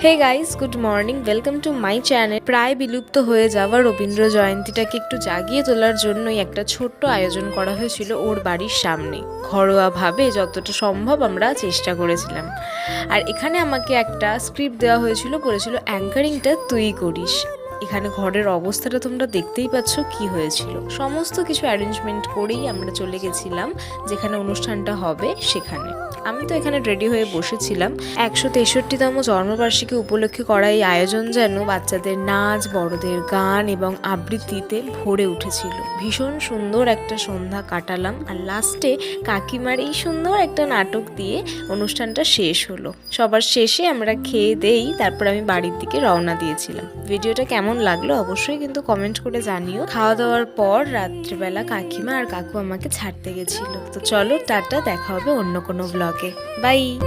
Hey guys, good morning, welcome to my channel. প্রায় বিলুপ্ত হয়ে যাওয়া রবীন্দ্র জয়ন্তীটাকে একটু জাগিয়ে তোলার জন্যই একটা ছোট্ট আয়োজন করা হয়েছিল ওর বাড়ির সামনে। ঘরোয়াভাবে যতটা সম্ভব আমরা চেষ্টা করেছিলাম। আর এখানে আমাকে একটা স্ক্রিপ্ট দেওয়া হয়েছিল, বলেছিল অ্যাঙ্কারিংটা তুই করিস। এখানে ঘরের অবস্থাটা তোমরা দেখতেই পাচ্ছ কি হয়েছিল। সমস্ত কিছু অ্যারেঞ্জমেন্ট করেই আমরা চলে গেছিলাম যেখানে অনুষ্ঠানটা হবে সেখানে। আমি তো এখানে রেডি হয়ে বসেছিলাম। 163তম জন্মবার্ষিকী উপলক্ষে করা এই আয়োজন যেন বাচ্চাদের নাচ, বড়দের গান এবং আবৃত্তিতে ভরে উঠেছিল। ভীষণ সুন্দর একটা সন্ধ্যা কাটালাম, আর লাস্টে কাকিমার এই সুন্দর একটা নাটক দিয়ে অনুষ্ঠানটা শেষ হলো। সবার শেষে আমরা খেয়ে দেই, তারপর আমি বাড়ির দিকে রওনা দিয়েছিলাম। ভিডিওটা কেমন লাগলো অবশ্যই কিন্তু কমেন্ট করে জানিও। খাওয়া দাওয়ার পর রাত্রিবেলা কাকিমা আর কাকু আমাকে ছাড়তে গেছিল। তো চলো টাটা, দেখা হবে অন্য কোনো ব্লগে। বাই।